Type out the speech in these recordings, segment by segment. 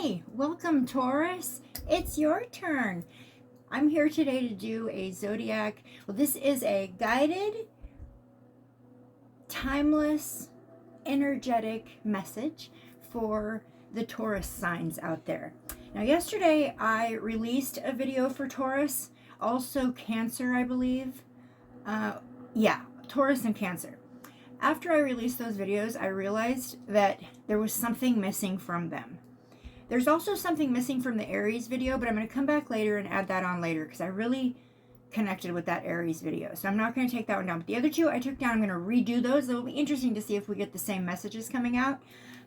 Hey, welcome Taurus. It's your turn. I'm here today to do a Zodiac. Well, this is a guided, timeless, energetic message for the Taurus signs out there. Now, yesterday I released a video for Taurus, also Cancer, I believe. Yeah, Taurus and Cancer. After I released those videos, I realized that there was something missing from them. There's also something missing from the Aries video, but I'm going to come back later and add that on later because I really connected with that Aries video. So I'm not going to take that one down. But the other two I took down, I'm going to redo those. It'll be interesting to see if we get the same messages coming out.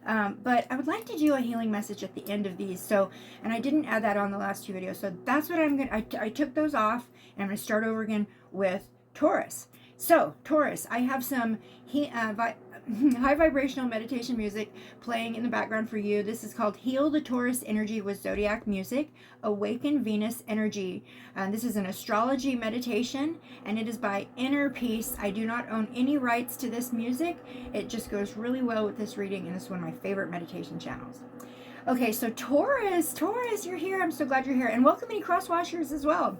But I would like to do a healing message at the end of these. So, and I didn't add that on the last two videos. So that's what I'm going to, I took those off and I'm going to start over again with Taurus. So, Taurus, I have some high vibrational meditation music playing in the background for you. This is called Heal the Taurus Energy with Zodiac Music, Awaken Venus Energy. This is an astrology meditation, and it is by Inner Peace. I do not own any rights to this music. It just goes really well with this reading, and this is one of my favorite meditation channels. Okay, so Taurus, you're here. I'm so glad you're here. And welcome any crosswashers as well.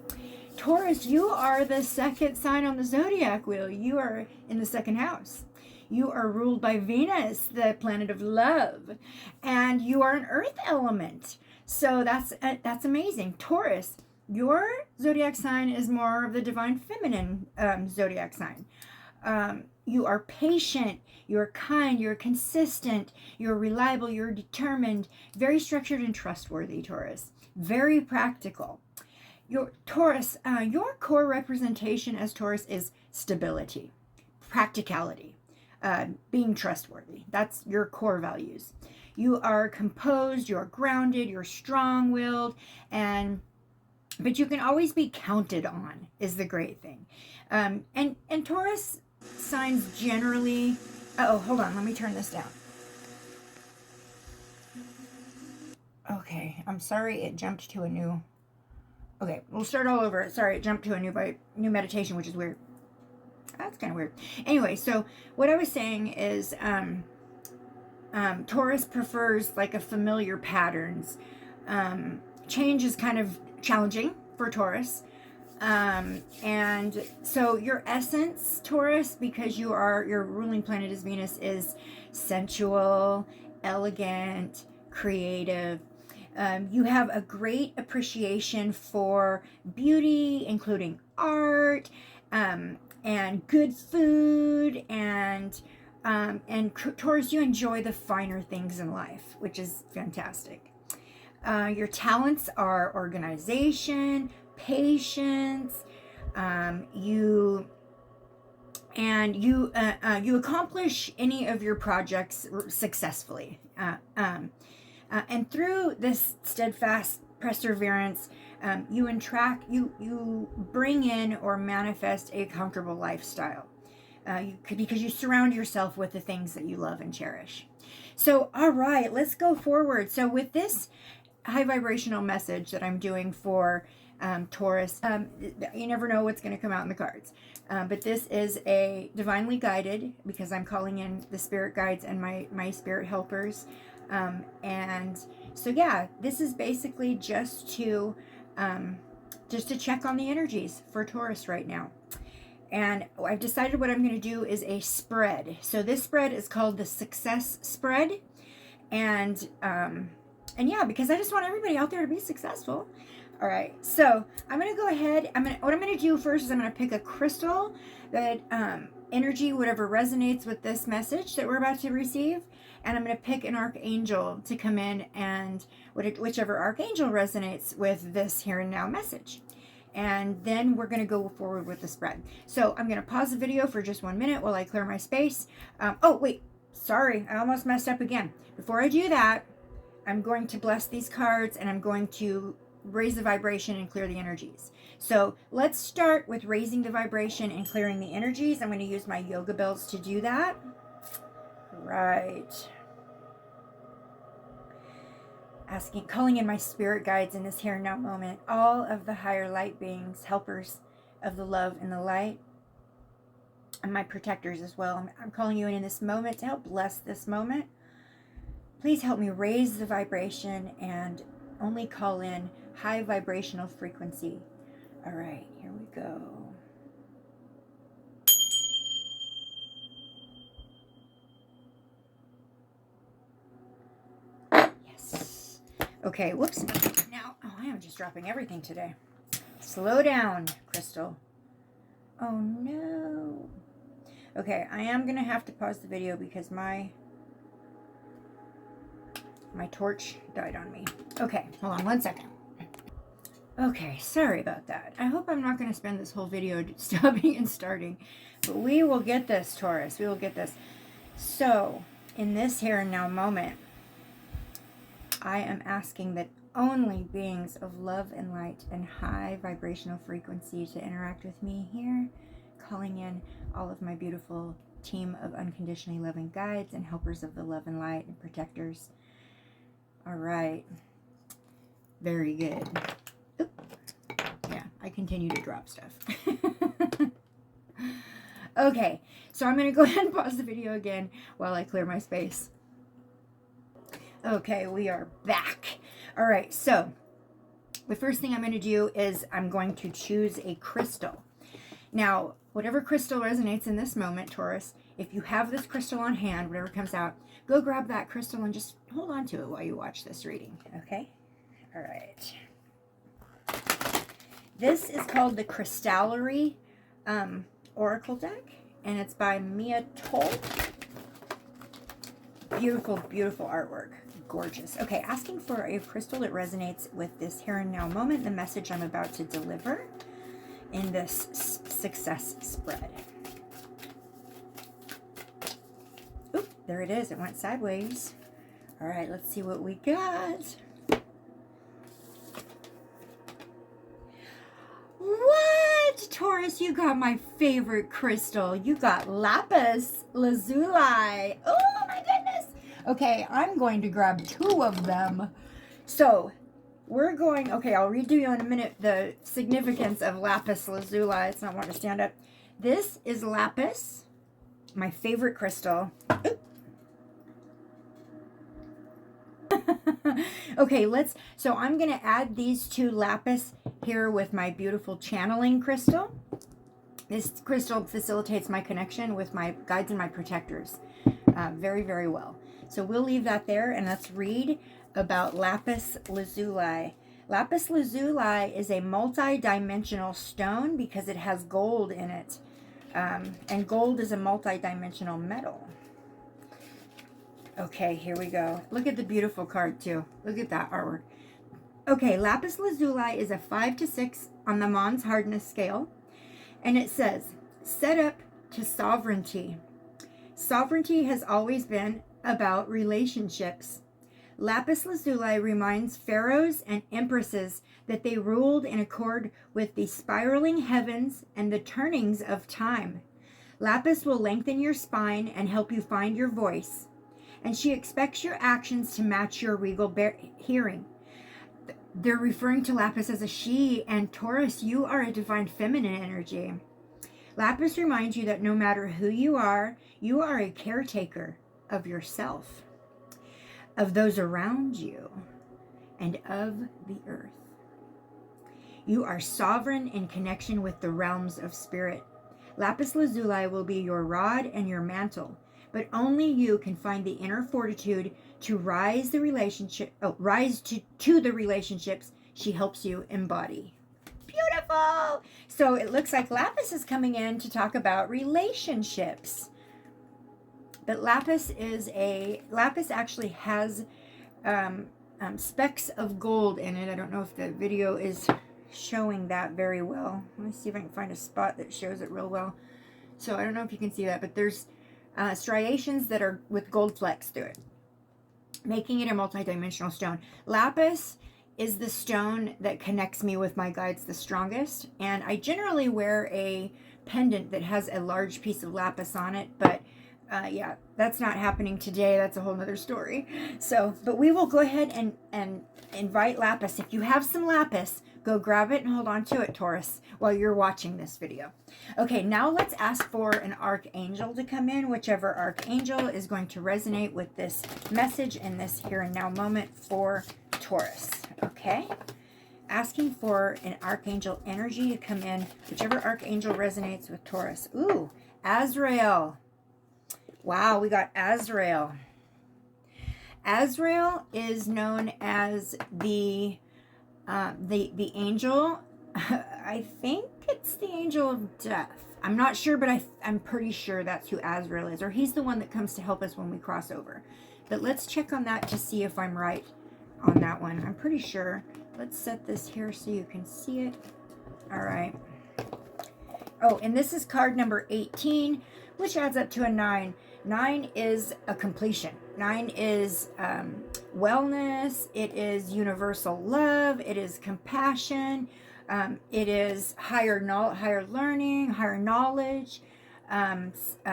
Taurus, you are the second sign on the zodiac wheel. You are in the second house. You are ruled by Venus, the planet of love, and you are an earth element. So that's amazing. Taurus, your zodiac sign is more of the divine feminine zodiac sign. You are patient, you're kind, you're consistent, you're reliable, you're determined, very structured and trustworthy, Taurus. Very practical. Your Taurus, your core representation as Taurus is stability, practicality, being trustworthy. That's your core values. You are composed, you're grounded, you're strong-willed, but you can always be counted on is the great thing. And Taurus signs generally. Oh, hold on, let me turn this down. Okay, I'm sorry it jumped to a new. Okay, we'll start all over. Sorry, it jumped to a new meditation, which is weird. That's kind of weird. Anyway, so what I was saying is Taurus prefers like a familiar patterns. Change is kind of challenging for Taurus. And so your essence, Taurus, because your ruling planet is Venus, is sensual, elegant, creative. You have a great appreciation for beauty, including art, and good food, and Taurus, you enjoy the finer things in life, which is fantastic. Your talents are organization, patience. You accomplish any of your projects successfully. And through this steadfast perseverance, you bring in or manifest a comfortable lifestyle because you surround yourself with the things that you love and cherish. So, all right, let's go forward. So with this high vibrational message that I'm doing for Taurus, you never know what's going to come out in the cards. But this is a divinely guided, because I'm calling in the spirit guides and my spirit helpers. And so, yeah, this is basically just to check on the energies for Taurus right now. And I've decided what I'm going to do is a spread. So this spread is called the Success Spread. And yeah, because I just want everybody out there to be successful. All right, so I'm going to go ahead. What I'm going to do first is I'm going to pick a crystal that energy, whatever resonates with this message that we're about to receive. And I'm going to pick an archangel to come in, and whichever archangel resonates with this here and now message. And then we're going to go forward with the spread. So I'm going to pause the video for just 1 minute while I clear my space. Oh, wait, sorry, I almost messed up again. Before I do that, I'm going to bless these cards, and I'm going to raise the vibration and clear the energies. So let's start with raising the vibration and clearing the energies. I'm going to use my yoga bells to do that. Right. Calling in my spirit guides in this here and now moment, all of the higher light beings, helpers of the love and the light, and my protectors as well. I'm calling you in this moment to help bless this moment. Please help me raise the vibration and only call in high vibrational frequency. All right, here we go. Yes. Okay, whoops. Now, oh, I am just dropping everything today. Slow down, Crystal. Oh, no. Okay, I am going to have to pause the video because my torch died on me. Okay, hold on one second. Okay, sorry about that. I hope I'm not going to spend this whole video stopping and starting. But we will get this, Taurus. We will get this. So, in this here and now moment, I am asking that only beings of love and light and high vibrational frequency to interact with me here, calling in all of my beautiful team of unconditionally loving guides and helpers of the love and light and protectors. All right. Very good. Oop. Yeah, I continue to drop stuff. Okay, so I'm going to go ahead and pause the video again while I clear my space. Okay, we are back. All right, so the first thing I'm going to do is I'm going to choose a crystal. Now, whatever crystal resonates in this moment, Taurus, if you have this crystal on hand, whatever comes out, go grab that crystal and just hold on to it while you watch this reading, okay? All right. This is called the Crystallery Oracle deck, and it's by Mia Toll. Beautiful, beautiful artwork. Gorgeous. Okay, asking for a crystal that resonates with this here and now moment, the message I'm about to deliver in this success spread. Oop, there it is. It went sideways. All right, let's see what we got. What? Taurus, you got my favorite crystal. You got lapis lazuli. Oh my goodness. Okay, I'm going to grab 2 of them. So, we're going, okay, I'll read to you in a minute the significance of lapis lazuli. It's not wanting to stand up. This is lapis, my favorite crystal. Okay, so I'm going to add these 2 lapis here with my beautiful channeling crystal. This crystal facilitates my connection with my guides and my protectors very, very well. So we'll leave that there and let's read about lapis lazuli. Lapis lazuli is a multi-dimensional stone because it has gold in it. And gold is a multi-dimensional metal. Okay, here we go. Look at the beautiful card too. Look at that artwork. Okay, lapis lazuli is a 5 to 6 on the Mons hardness scale. And it says, set up to sovereignty. Sovereignty has always been about relationships. Lapis lazuli reminds pharaohs and empresses that they ruled in accord with the spiraling heavens and the turnings of time. Lapis will lengthen your spine and help you find your voice. And she expects your actions to match your regal hearing. They're referring to Lapis as a she, and Taurus, you are a divine feminine energy. Lapis reminds you that no matter who you are a caretaker of yourself, of those around you, and of the earth. You are sovereign in connection with the realms of spirit. Lapis lazuli will be your rod and your mantle, but only you can find the inner fortitude to rise to the relationships she helps you embody. Beautiful! So it looks like Lapis is coming in to talk about relationships. But Lapis actually has specks of gold in it. I don't know if the video is showing that very well. Let me see if I can find a spot that shows it real well. So I don't know if you can see that, but there's striations that are with gold flecks through it, making it a multidimensional stone. Lapis is the stone that connects me with my guides the strongest, and I generally wear a pendant that has a large piece of lapis on it, but yeah, that's not happening today. That's a whole nother story. So, but we will go ahead and invite Lapis. If you have some Lapis, Go grab it and hold on to it, Taurus, while you're watching this video. Okay, now let's ask for an archangel to come in, whichever archangel is going to resonate with this message in this here and now moment for Taurus. Okay, asking for an archangel energy to come in, whichever archangel resonates with Taurus. Ooh, Azrael. Wow, we got Azrael. Azrael is known as the angel. I think it's the angel of death. I'm not sure, but I'm pretty sure that's who Azrael is, or he's the one that comes to help us when we cross over. But let's check on that to see if I'm right on that one. I'm pretty sure. Let's set this here so you can see it. All right. Oh, and this is card number 18, which adds up to a 9. 9 is a completion. 9 is wellness. It is universal love. It is compassion. It is higher learning, higher knowledge,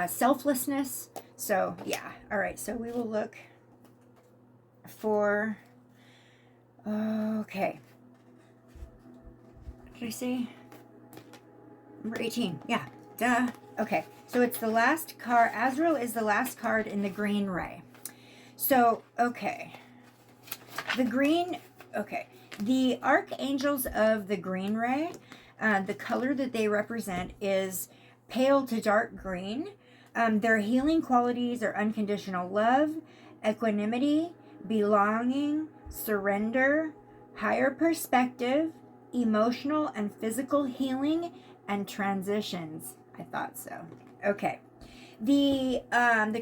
selflessness. So yeah. All right. So we will look for. Okay. What did I say? Number 18. Yeah. Duh. Okay. So it's the last card. Azrael is the last card in the green ray. So, okay. The green, okay. The archangels of the green ray, the color that they represent is pale to dark green. Their healing qualities are unconditional love, equanimity, belonging, surrender, higher perspective, emotional and physical healing, and transitions. I thought so. Okay. The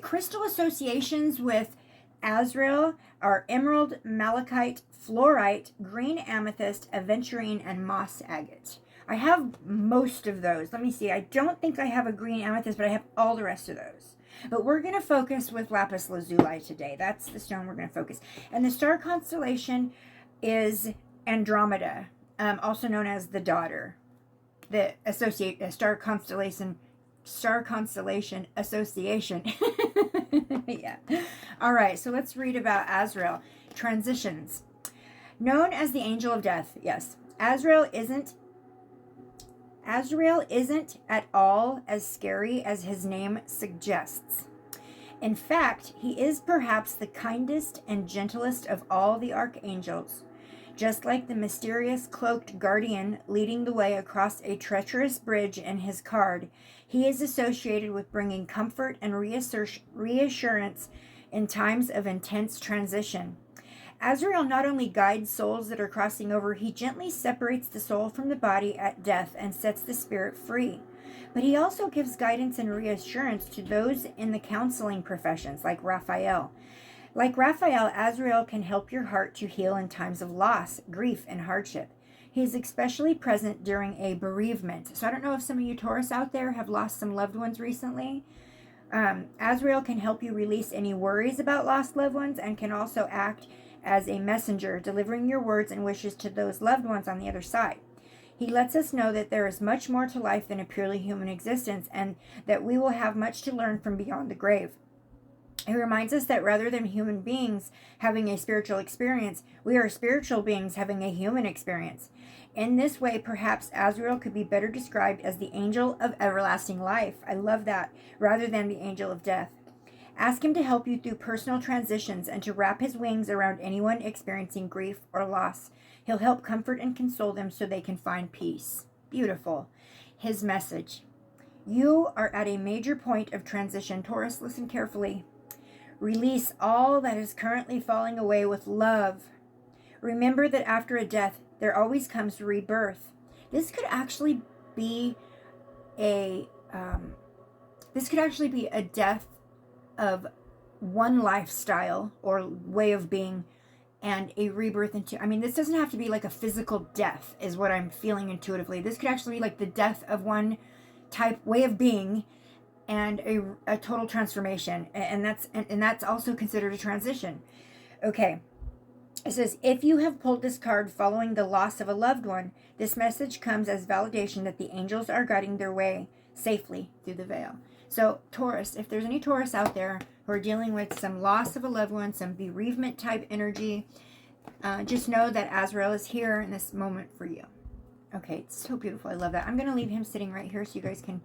crystal associations with Azrael are emerald, malachite, fluorite, green amethyst, aventurine, and moss agate. I have most of those. Let me see. I don't think I have a green amethyst, but I have all the rest of those. But we're going to focus with lapis lazuli today. That's the stone we're going to focus. And the star constellation is Andromeda, also known as the daughter. The star constellation association. Yeah. All right, so let's read about Azrael. Transitions. Known as the angel of death. Yes. Azrael isn't at all as scary as his name suggests. In fact, he is perhaps the kindest and gentlest of all the archangels. Just like the mysterious cloaked guardian leading the way across a treacherous bridge in his card, he is associated with bringing comfort and reassurance in times of intense transition. Azrael not only guides souls that are crossing over, he gently separates the soul from the body at death and sets the spirit free. But he also gives guidance and reassurance to those in the counseling professions, like Raphael. Like Raphael, Azrael can help your heart to heal in times of loss, grief, and hardship. He is especially present during a bereavement. So I don't know if some of you Taurus out there have lost some loved ones recently. Azrael can help you release any worries about lost loved ones and can also act as a messenger, delivering your words and wishes to those loved ones on the other side. He lets us know that there is much more to life than a purely human existence and that we will have much to learn from beyond the grave. He reminds us that rather than human beings having a spiritual experience, we are spiritual beings having a human experience. In this way, perhaps Azrael could be better described as the angel of everlasting life. I love that, rather than the angel of death. Ask him to help you through personal transitions and to wrap his wings around anyone experiencing grief or loss. He'll help comfort and console them so they can find peace. Beautiful. His message. You are at a major point of transition. Taurus, listen carefully. Release all that is currently falling away with love. Remember that after a death, there always comes rebirth. This could actually be a death of one lifestyle or way of being and a rebirth into, this doesn't have to be like a physical death is what I'm feeling intuitively. This could actually be like the death of one way of being and a total transformation. And that's also considered a transition. Okay. It says, if you have pulled this card following the loss of a loved one, this message comes as validation that the angels are guiding their way safely through the veil. So Taurus, if there's any Taurus out there who are dealing with some loss of a loved one, some bereavement type energy, just know that Azrael is here in this moment for you. Okay, it's so beautiful. I love that. I'm going to leave him sitting right here so you guys can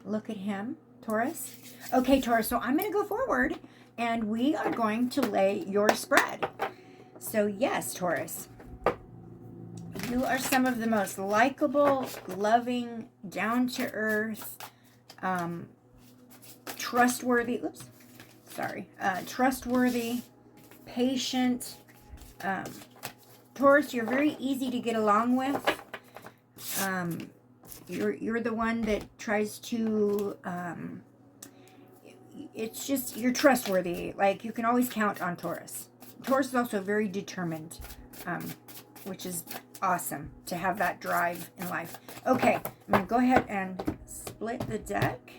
look at him. Taurus. Okay, Taurus, so I'm going to go forward and we are going to lay your spread. So yes, Taurus, you are some of the most likable, loving, down-to-earth, trustworthy, trustworthy, patient, Taurus, you're very easy to get along with. You're the one that tries to, it's just, you're trustworthy. Like, you can always count on Taurus. Taurus is also very determined, which is awesome to have that drive in life. Okay, I'm going to go ahead and split the deck.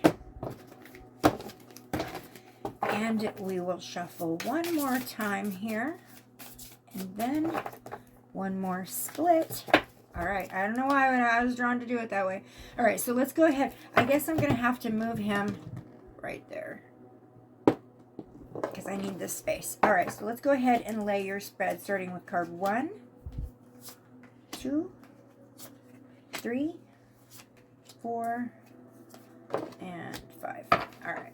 And we will shuffle one more time here. And then one more split. All right, I don't know why I was drawn to do it that way. All right, so let's go ahead. I guess I'm going to have to move him right there because I need this space. All right, so let's go ahead and lay your spread starting with card 1, 2, 3, 4, and 5. All right.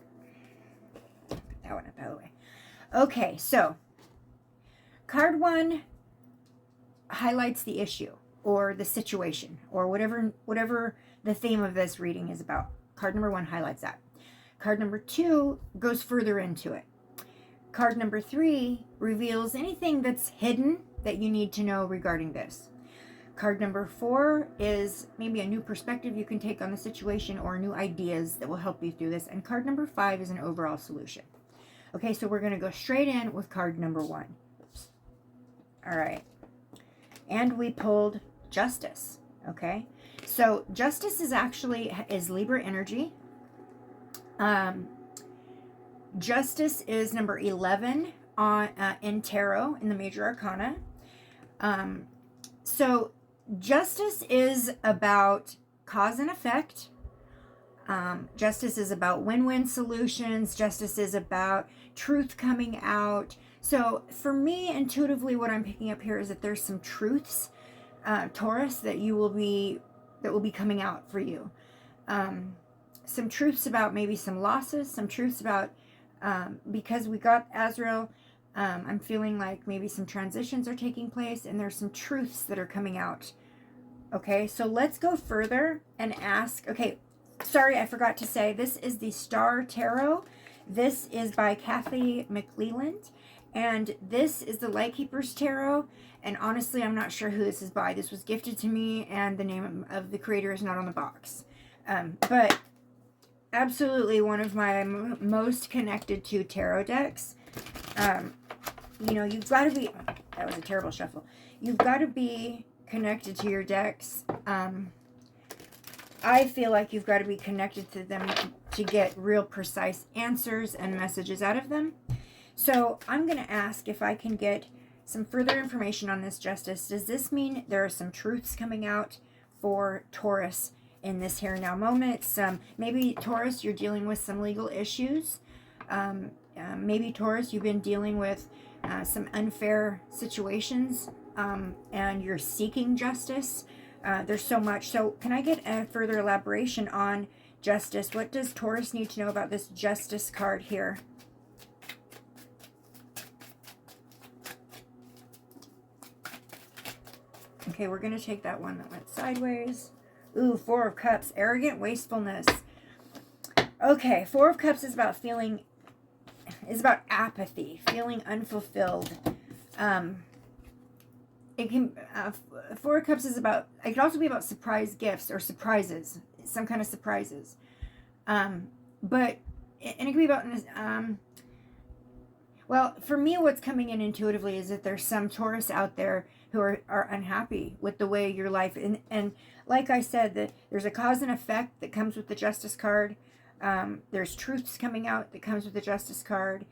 Put that one up out of the way. Okay, so card 1 highlights the issue or the situation or whatever the theme of this reading is about. Card number 1 highlights that. Card number 2 goes further into it. Card number 3 reveals anything that's hidden that you need to know regarding this. Card number 4 is maybe a new perspective you can take on the situation or new ideas that will help you through this. And card number 5 is an overall solution. Okay, so we're going to go straight in with card number 1. Oops. All right. And we pulled Justice. Okay, so Justice is Libra energy. Justice is number 11 on in tarot in the major arcana. So Justice is about cause and effect. Justice is about win-win solutions. Justice is about truth coming out. So for me, intuitively, what I'm picking up here is that there's some truths, Taurus, that will be coming out for you. Some truths about maybe some losses. Some truths about because we got Azrael. I'm feeling like maybe some transitions are taking place, and there's some truths that are coming out. Okay, so let's go further and ask. Okay, sorry, I forgot to say this is the Star Tarot. This is by Kathy McLeland. And this is the Lightkeepers Tarot. And honestly, I'm not sure who this is by. This was gifted to me, and the name of the creator is not on the box. But absolutely one of my most connected to tarot decks. You know, you've got to be... That was a terrible shuffle. You've got to be connected to your decks. I feel like you've got to be connected to them to get real precise answers and messages out of them. So I'm going to ask if I can get some further information on this Justice. Does this mean there are some truths coming out for Taurus in this here now moment? Maybe Taurus, you're dealing with some legal issues. Maybe Taurus, you've been dealing with some unfair situations and you're seeking justice. There's so much. So can I get a further elaboration on Justice? What does Taurus need to know about this Justice card here? Okay, we're going to take that one that went sideways. Ooh, 4 of Cups, arrogant wastefulness. Okay, 4 of Cups is about apathy, feeling unfulfilled. It can 4 of Cups is about, it could also be about surprise gifts or surprises, some kind of surprises. But it could be about well, for me, what's coming in intuitively is that there's some Taurus out there who are unhappy with the way your life, and like I said, that there's a cause and effect that comes with the Justice card. There's truths coming out that comes with the Justice card.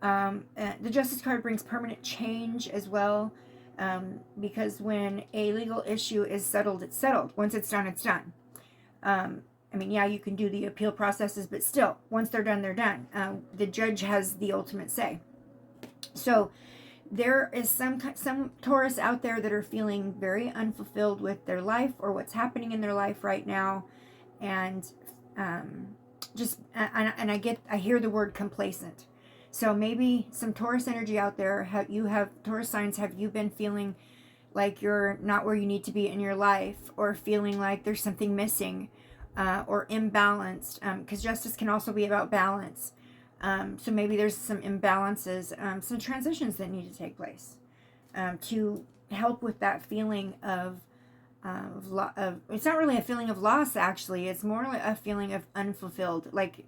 The Justice card brings permanent change as well, because when a legal issue is settled, it's settled. Once it's done, it's done. I mean, yeah, you can do the appeal processes, but still, once they're done, they're done. The judge has the ultimate say. So there is some Taurus out there that are feeling very unfulfilled with their life or what's happening in their life right now, and I hear the word complacent. So maybe some Taurus energy out there. Taurus signs? Have you been feeling like you're not where you need to be in your life, or feeling like there's something missing, or imbalanced? Because justice can also be about balance. So maybe there's some imbalances, some transitions that need to take place to help with that feeling of it's not really a feeling of loss, actually. It's more like a feeling of unfulfilled, like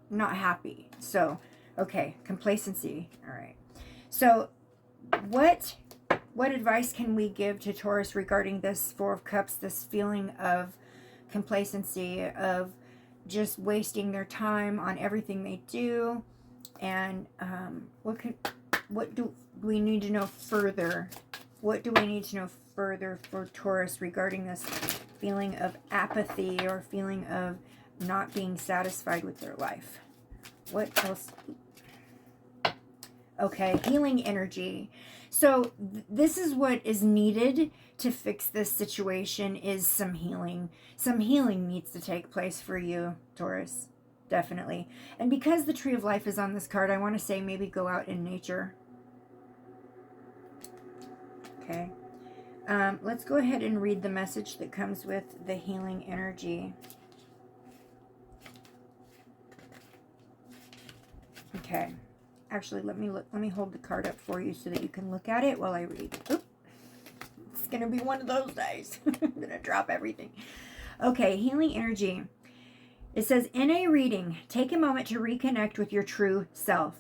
not happy. So, okay, complacency. All right. So, what advice can we give to Taurus regarding this Four of Cups, this feeling of complacency, of just wasting their time on everything they do? And what do we need to know further? What do we need to know further for Taurus regarding this feeling of apathy or feeling of not being satisfied with their life? What else? Okay, healing energy. So this is what is needed to fix this situation, is some healing. Some healing needs to take place for you, Taurus. Definitely. And because the Tree of Life is on this card, I want to say maybe go out in nature. Okay. Let's go ahead and read the message that comes with the healing energy. Okay. Actually, let me hold the card up for you so that you can look at it while I read. Oop. It's going to be one of those days. I'm going to drop everything. Okay, healing energy. It says, in a reading, take a moment to reconnect with your true self.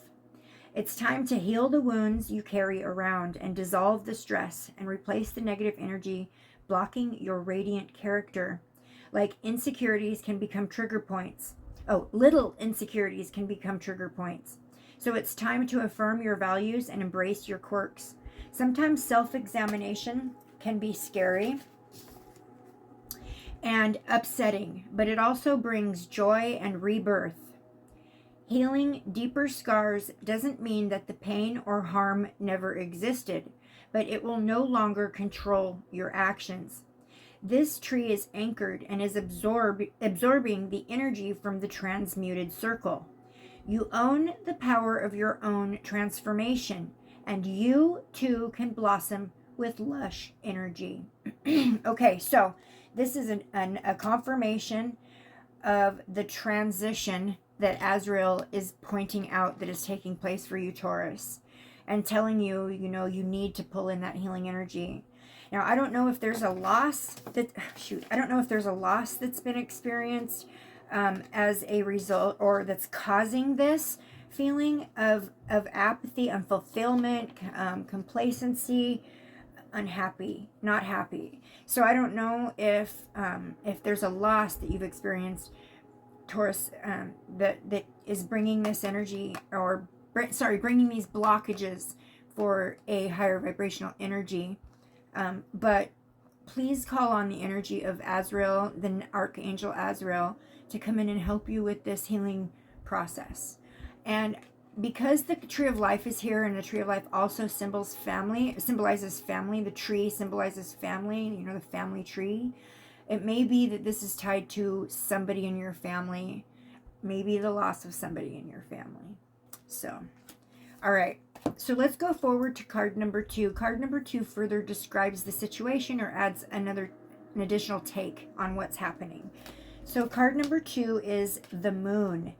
It's time to heal the wounds you carry around and dissolve the stress and replace the negative energy blocking your radiant character. Like insecurities can become trigger points. Oh, little insecurities can become trigger points. So it's time to affirm your values and embrace your quirks. Sometimes self-examination can be scary and upsetting, but it also brings joy and rebirth. Healing deeper scars doesn't mean that the pain or harm never existed, but it will no longer control your actions. This tree is anchored and is absorbing the energy from the transmuted circle. You own the power of your own transformation, and you too can blossom with lush energy. Okay, so this is a confirmation of the transition that Azrael is pointing out that is taking place for you, Taurus, and telling you, you need to pull in that healing energy. Now, I don't know if there's a loss that's been experienced as a result, or that's causing this feeling of apathy, unfulfillment, complacency, unhappy, not happy. So I don't know if there's a loss that you've experienced, Taurus, that is bringing this energy, or bringing these blockages for a higher vibrational energy. But please call on the energy of Azrael, the Archangel Azrael, to come in and help you with this healing process. And because the Tree of Life is here, and the Tree of Life also symbolizes family, the tree symbolizes family, the family tree. It may be that this is tied to somebody in your family, maybe the loss of somebody in your family. So, all right. So let's go forward to card number 2. Card number 2 further describes the situation, or adds an additional take on what's happening. So card number 2 is the Moon.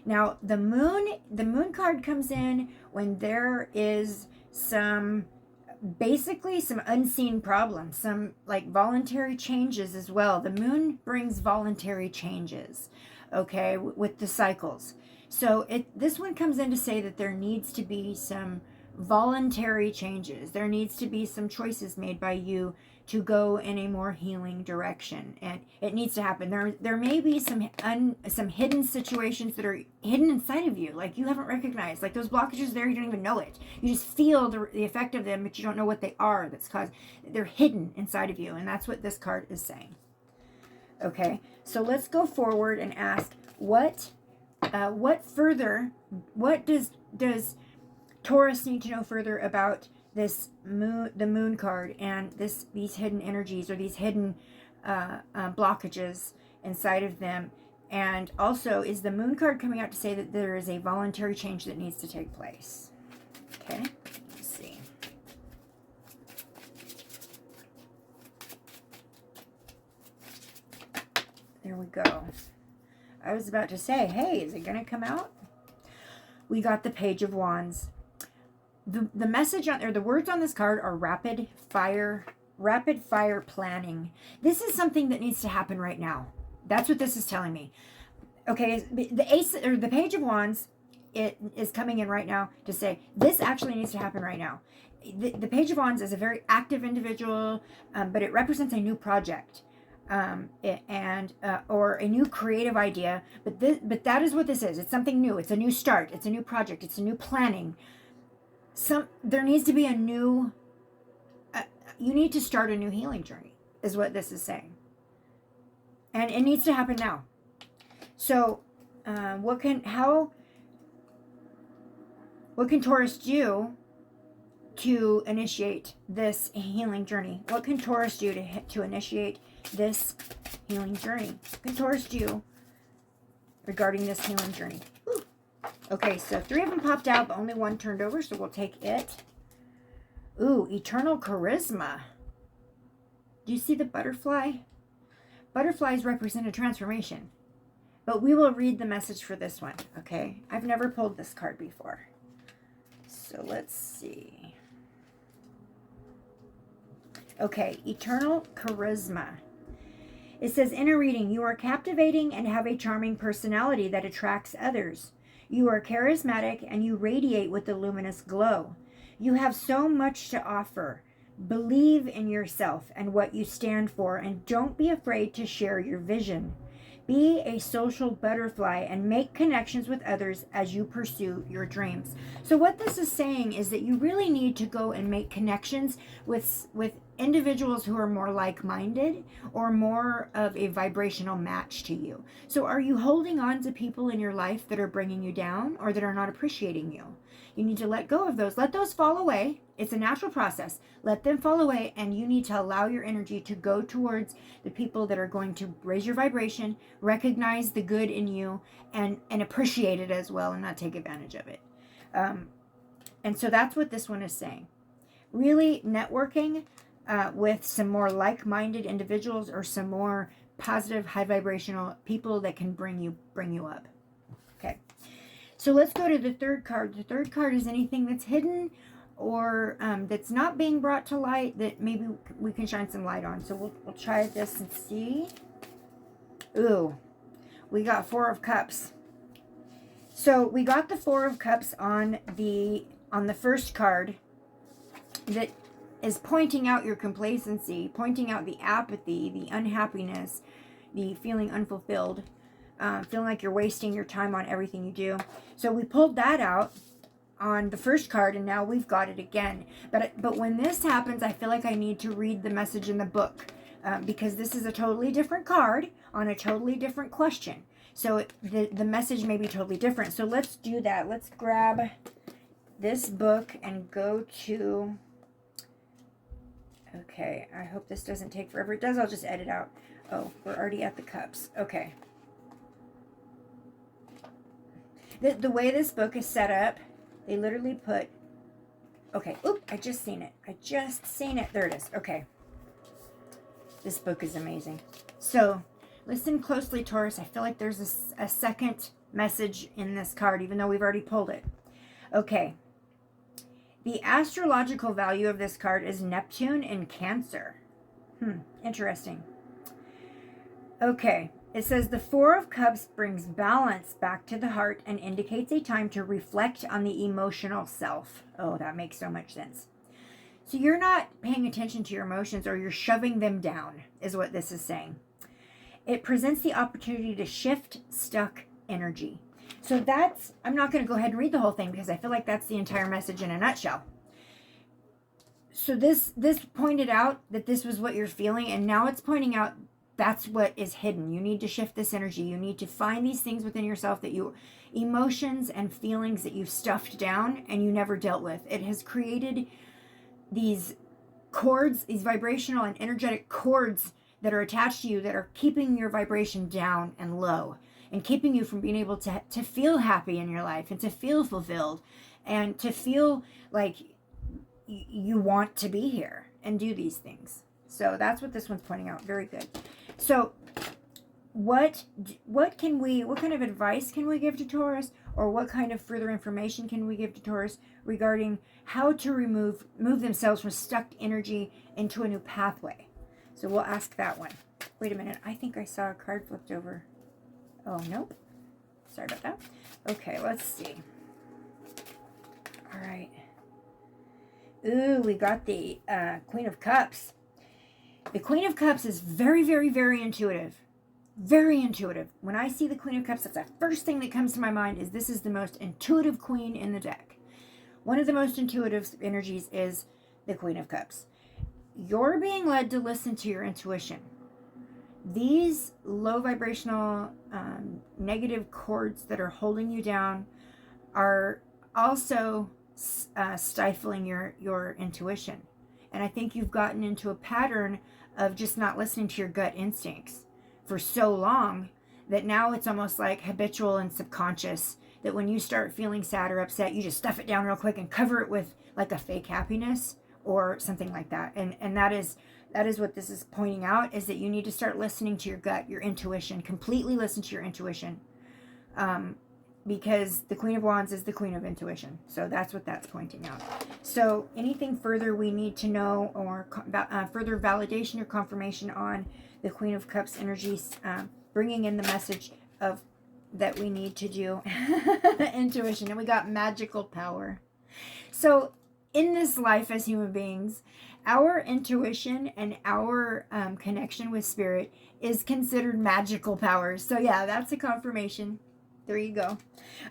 Now, the moon card comes in when there is basically some unseen problems, some like voluntary changes as well. The moon brings voluntary changes, okay, with the cycles. So this one comes in to say that there needs to be some voluntary changes. There needs to be some choices made by you to go in a more healing direction, and it needs to happen. There may be some hidden situations that are hidden inside of you, like you haven't recognized, like those blockages there, you don't even know it. You just feel the effect of them, but you don't know what they are. That's caused. They're hidden inside of you, and that's what this card is saying. Okay, so let's go forward and ask what does Taurus need to know further about this moon, the moon card, and these hidden energies, or these hidden blockages inside of them. And also, is the moon card coming out to say that there is a voluntary change that needs to take place? Okay, let's see. There we go. I was about to say, hey, is it going to come out? We got the Page of Wands. The message on, or the words on this card are rapid fire planning. This is something that needs to happen right now. That's what this is telling me. Okay, the Ace, or the Page of Wands, it is coming in right now to say this actually needs to happen right now. The Page of Wands is a very active individual, but it represents a new project, or a new creative idea. But that is what this is. It's something new. It's a new start. It's a new project. It's a new planning. There needs to be a new. You need to start a new healing journey, is what this is saying, and it needs to happen now. So, what can Taurus do to initiate this healing journey? What can Taurus do to initiate this healing journey? What can Taurus do regarding this healing journey? Ooh. Okay, so 3 of them popped out, but only 1 turned over, so we'll take it. Ooh, eternal charisma. Do you see the butterfly? Butterflies represent a transformation. But we will read the message for this one, okay? I've never pulled this card before. So let's see. Okay, eternal charisma. It says, in a reading, you are captivating and have a charming personality that attracts others. You are charismatic and you radiate with a luminous glow. You have so much to offer. Believe in yourself and what you stand for, and don't be afraid to share your vision. Be a social butterfly and make connections with others as you pursue your dreams. So what this is saying is that you really need to go and make connections with individuals who are more like-minded or more of a vibrational match to you. So are you holding on to people in your life that are bringing you down or that are not appreciating you? You need to let go of those. Let those fall away. It's a natural process. Let them fall away, and you need to allow your energy to go towards the people that are going to raise your vibration, recognize the good in you, and appreciate it as well, and not take advantage of it. And so that's what this one is saying. Really networking with some more like-minded individuals or some more positive, high vibrational people that can bring you up. Okay. So let's go to the third card. The third card is anything that's hidden or that's not being brought to light that maybe we can shine some light on. So we'll try this and see. Ooh, we got 4 of Cups. So we got the 4 of Cups on the first card that is pointing out your complacency, pointing out the apathy, the unhappiness, the feeling unfulfilled. Feeling like you're wasting your time on everything you do. So we pulled that out on the first card, and now we've got it again. But when this happens, I feel like I need to read the message in the book because this is a totally different card on a totally different question. So the message may be totally different. So let's do that. Let's grab this book and go to... Okay, I hope this doesn't take forever. It does, I'll just edit out. Oh, we're already at the Cups. Okay. The way this book is set up, they literally put... Okay, oop, I just seen it. There it is. Okay. This book is amazing. So, listen closely, Taurus. I feel like there's a second message in this card, even though we've already pulled it. Okay. The astrological value of this card is Neptune in Cancer. Interesting. Okay. It says the 4 of Cups brings balance back to the heart and indicates a time to reflect on the emotional self. Oh, that makes so much sense. So you're not paying attention to your emotions, or you're shoving them down, is what this is saying. It presents the opportunity to shift stuck energy. So that's, I'm not going to go ahead and read the whole thing because I feel like that's the entire message in a nutshell. So this pointed out that this was what you're feeling, and now it's pointing out That's what is hidden. You need to shift this energy. You need to find these things within yourself that you, emotions and feelings that you've stuffed down and you never dealt with. It has created these cords, these vibrational and energetic cords that are attached to you that are keeping your vibration down and low and keeping you from being able to feel happy in your life and to feel fulfilled and to feel like you want to be here and do these things. So that's what this one's pointing out. Very good. So what kind of advice can we give to Taurus, or what kind of further information can we give to Taurus regarding how to move themselves from stuck energy into a new pathway? So we'll ask that one. Wait a minute. I think I saw a card flipped over. Oh, nope. Sorry about that. Okay, let's see. All right. Ooh, we got the Queen of Cups. The Queen of Cups is very, very, very intuitive. Very intuitive. When I see the Queen of Cups, that's the first thing that comes to my mind is this is the most intuitive queen in the deck. One of the most intuitive energies is the Queen of Cups. You're being led to listen to your intuition. These low vibrational negative cords that are holding you down are also stifling your intuition. And I think you've gotten into a pattern of just not listening to your gut instincts for so long that now it's almost like habitual and subconscious, that when you start feeling sad or upset, you just stuff it down real quick and cover it with like a fake happiness or something like that. And that is what this is pointing out, is that you need to start listening to your gut, your intuition, completely listen to your intuition. Because the Queen of Wands is the Queen of Intuition. So that's what that's pointing out. So anything further we need to know, or further validation or confirmation on the Queen of Cups energies, bringing in the message of that we need to do intuition. And we got magical power. So in this life as human beings, our intuition and our connection with spirit is considered magical powers. So yeah, that's a confirmation. There you go.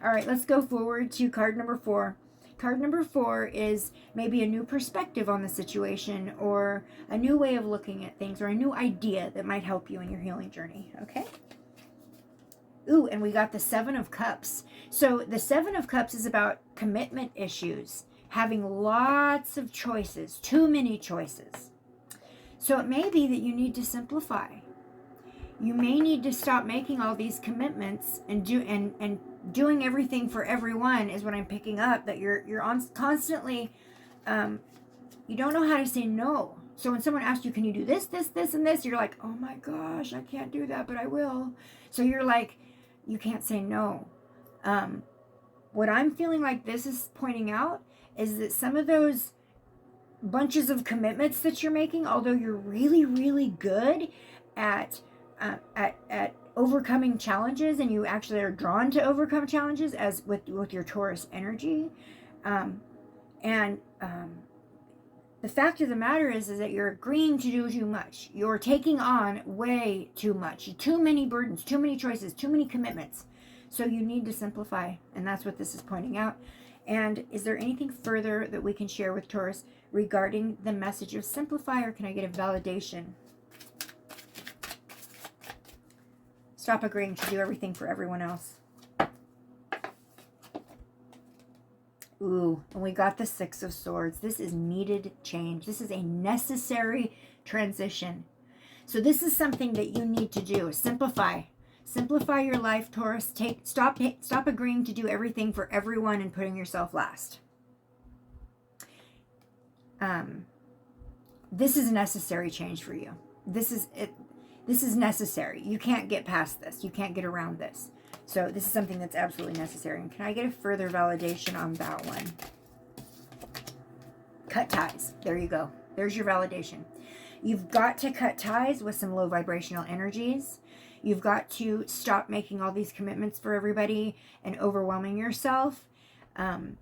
All right, let's go forward to card number 4. Card number 4 is maybe a new perspective on the situation, or a new way of looking at things, or a new idea that might help you in your healing journey. Okay? Ooh, and we got the 7 of Cups. So the 7 of Cups is about commitment issues, having lots of choices, too many choices. So it may be that you need to simplify. You may need to stop making all these commitments and doing everything for everyone is what I'm picking up. That you're on constantly, you don't know how to say no. So when someone asks you, can you do this, and this, you're like, oh my gosh, I can't do that, but I will. So you're like, you can't say no. What I'm feeling like this is pointing out is that some of those bunches of commitments that you're making, although you're really, really good at overcoming challenges, and you actually are drawn to overcome challenges, as with your Taurus energy, the fact of the matter is that you're agreeing to do too much. You're taking on way too much, too many burdens, too many choices, too many commitments. So you need to simplify, and that's what this is pointing out. And is there anything further that we can share with Taurus regarding the message of simplify, or can I get a validation? Stop agreeing to do everything for everyone else. Ooh, and we got the 6 of Swords. This is needed change. This is a necessary transition. So this is something that you need to do. Simplify. Simplify your life, Taurus. Stop agreeing to do everything for everyone and putting yourself last. This is a necessary change for you. This is it. This is necessary. You can't get past this. You can't get around this. So this is something that's absolutely necessary. And can I get a further validation on that one? Cut ties. There you go. There's your validation. You've got to cut ties with some low vibrational energies. You've got to stop making all these commitments for everybody and overwhelming yourself. And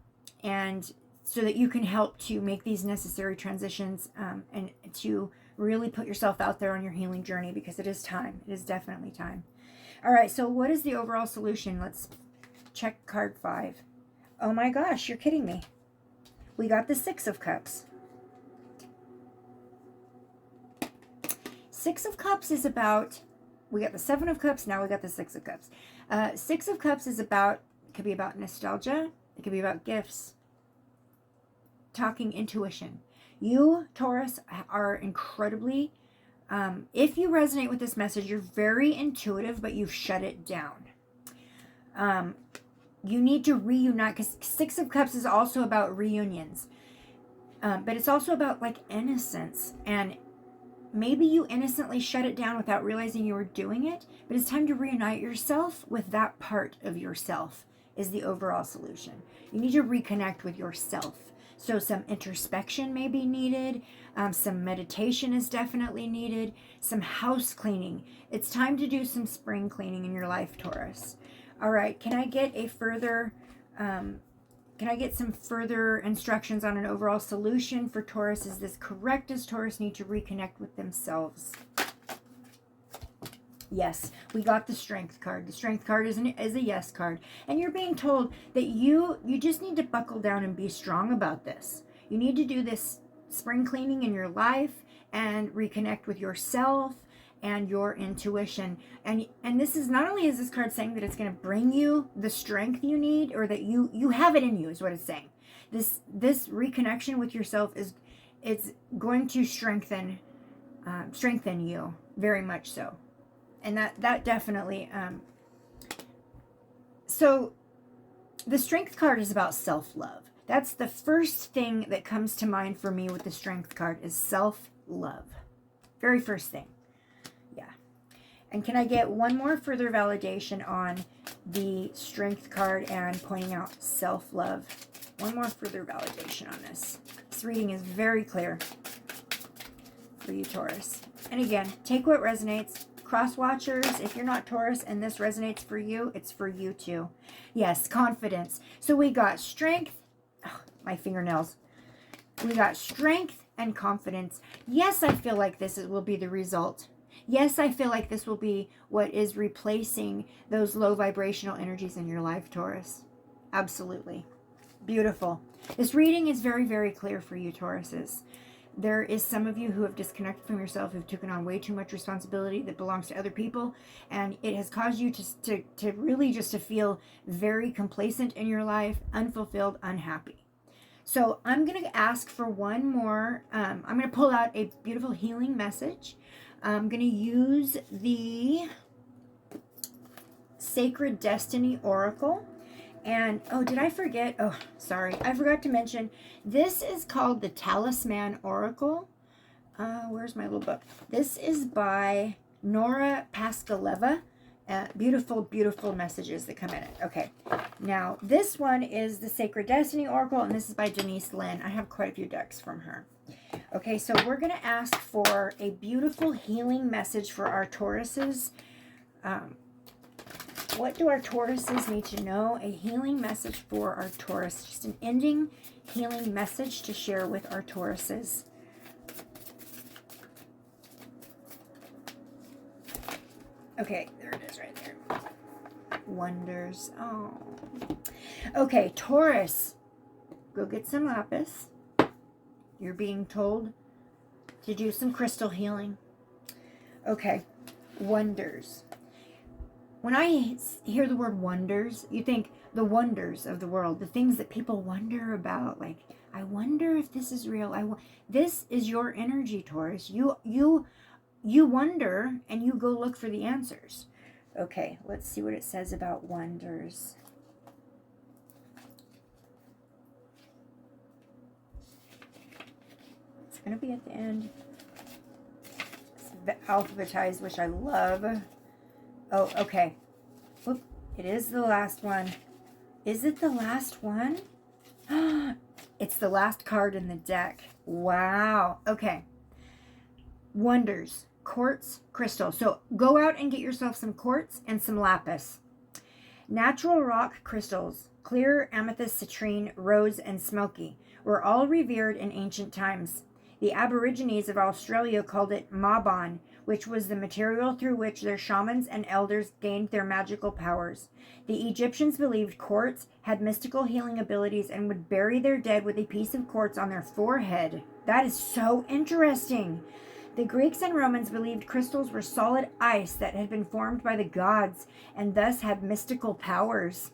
so that you can help to make these necessary transitions and to really put yourself out there on your healing journey, because it is time. It is definitely time. All right, so what is the overall solution? Let's check card 5. Oh my gosh, you're kidding me. We got the 6 of Cups. Six of Cups is about, we got the Seven of Cups, now we got the Six of Cups. Six of Cups is about, it could be about nostalgia, it could be about gifts, talking intuition. You, Taurus, are incredibly, if you resonate with this message, you're very intuitive, but you've shut it down. You need to reunite, because Six of Cups is also about reunions. But it's also about like innocence, and maybe you innocently shut it down without realizing you were doing it, but it's time to reunite yourself with that part of yourself is the overall solution. You need to reconnect with yourself. So some introspection may be needed. Some meditation is definitely needed. Some house cleaning. It's time to do some spring cleaning in your life, Taurus. All right, can I get a further, can I get some further instructions on an overall solution for Taurus? Is this correct? Does Taurus need to reconnect with themselves? Yes, we got the Strength card. The Strength card is a yes card. And you're being told that you just need to buckle down and be strong about this. You need to do this spring cleaning in your life and reconnect with yourself and your intuition. And this is, not only is this card saying that it's going to bring you the strength you need, or that you have it in you, is what it's saying. This reconnection with yourself it's going to strengthen you very much so. And that definitely, so the Strength card is about self-love. That's the first thing that comes to mind for me with the Strength card is self-love. Very first thing. Yeah. And can I get one more further validation on the Strength card and pointing out self-love? One more further validation on this. This reading is very clear for you, Taurus. And again, take what resonates. Cross watchers, if you're not Taurus and this resonates for you, it's for you too. Yes, confidence. So we got strength. Oh, my fingernails. We got strength and confidence. Yes, I feel like this will be the result. Yes, I feel like this will be what is replacing those low vibrational energies in your life, Taurus. Absolutely. Beautiful. This reading is very, very clear for you, Tauruses. There is some of you who have disconnected from yourself, who've taken on way too much responsibility that belongs to other people, and it has caused you to really just to feel very complacent in your life, unfulfilled, unhappy. So I'm going to ask for one more. I'm going to pull out a beautiful healing message. I'm going to use the Sacred Destiny Oracle. And, oh, did I forget? Oh, sorry. I forgot to mention, this is called the Talisman Oracle. Where's my little book? This is by Nora Paskaleva. Beautiful, beautiful messages that come in it. Okay. Now, this one is the Sacred Destiny Oracle, and this is by Denise Lynn. I have quite a few decks from her. Okay, so we're going to ask for a beautiful healing message for our Tauruses. What do our Tauruses need to know? A healing message for our Taurus. Just an ending healing message to share with our Tauruses. Okay, there it is right there. Wonders. Oh. Okay, Taurus. Go get some lapis. You're being told to do some crystal healing. Okay, wonders. When I hear the word wonders, you think the wonders of the world, the things that people wonder about. Like, I wonder if this is real. This is your energy, Taurus. You wonder and you go look for the answers. Okay, let's see what it says about wonders. It's going to be at the end. It's alphabetized, which I love. Oh, okay. Oop, it is the last one. Is it the last one? It's the last card in the deck. Wow. Okay. Wonders. Quartz, crystal. So go out and get yourself some quartz and some lapis. Natural rock crystals, clear amethyst, citrine, rose, and smoky, were all revered in ancient times. The Aborigines of Australia called it Mabon, which was the material through which their shamans and elders gained their magical powers. The Egyptians believed quartz had mystical healing abilities and would bury their dead with a piece of quartz on their forehead. That is so interesting. The Greeks and Romans believed crystals were solid ice that had been formed by the gods and thus had mystical powers.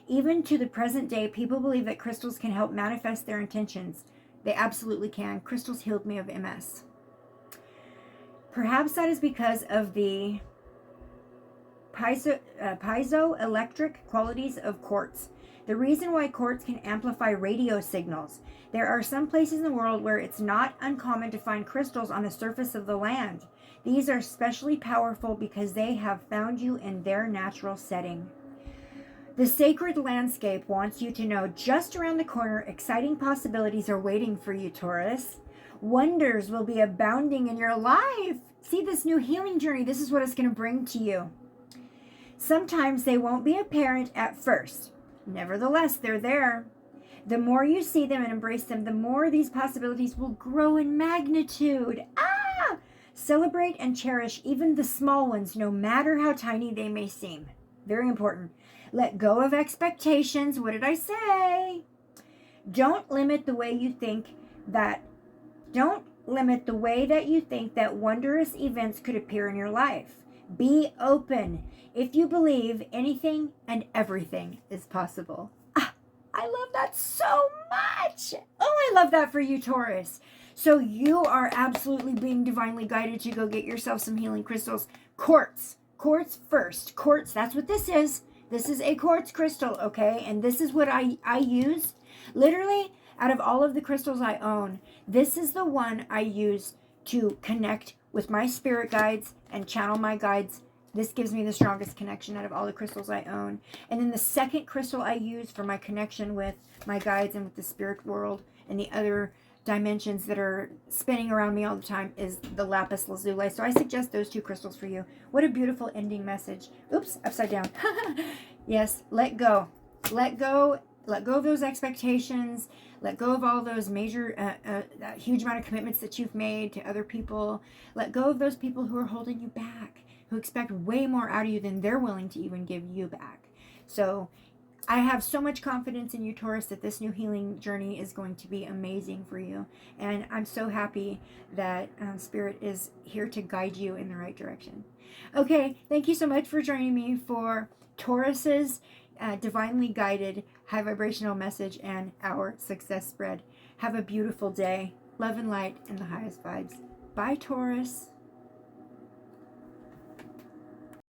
Even to the present day, people believe that crystals can help manifest their intentions. They absolutely can. Crystals healed me of MS. Perhaps that is because of the piezoelectric qualities of quartz. The reason why quartz can amplify radio signals. There are some places in the world where it's not uncommon to find crystals on the surface of the land. These are especially powerful because they have found you in their natural setting. The sacred landscape wants you to know just around the corner, exciting possibilities are waiting for you, Taurus. Wonders will be abounding in your life. See this new healing journey. This is what it's going to bring to you. Sometimes they won't be apparent at first. Nevertheless, they're there. The more you see them and embrace them, the more these possibilities will grow in magnitude. Celebrate and cherish even the small ones, no matter how tiny they may seem. Very important. Let go of expectations. What did I say? Don't limit the way that you think that wondrous events could appear in your life. Be open. If you believe, anything and everything is possible. I love that so much. Oh, I love that for you, Taurus. So you are absolutely being divinely guided to go get yourself some healing crystals. Quartz first. Quartz, that's what this is. This is a quartz crystal, okay? And this is what I use. Literally, out of all of the crystals I own, this is the one I use to connect with my spirit guides and channel my guides. This gives me the strongest connection out of all the crystals I own. And then the second crystal I use for my connection with my guides and with the spirit world and the other dimensions that are spinning around me all the time is the lapis lazuli. So I suggest those two crystals for you. What a beautiful ending message. Oops, upside down. Yes, let go. Let go of those expectations. Let go of all those major, that huge amount of commitments that you've made to other people. Let go of those people who are holding you back, who expect way more out of you than they're willing to even give you back. So I have so much confidence in you, Taurus, that this new healing journey is going to be amazing for you. And I'm so happy that Spirit is here to guide you in the right direction. Okay, thank you so much for joining me for Taurus's divinely guided high vibrational message and our success spread. Have a beautiful day. Love and light and the highest vibes. Bye, Taurus.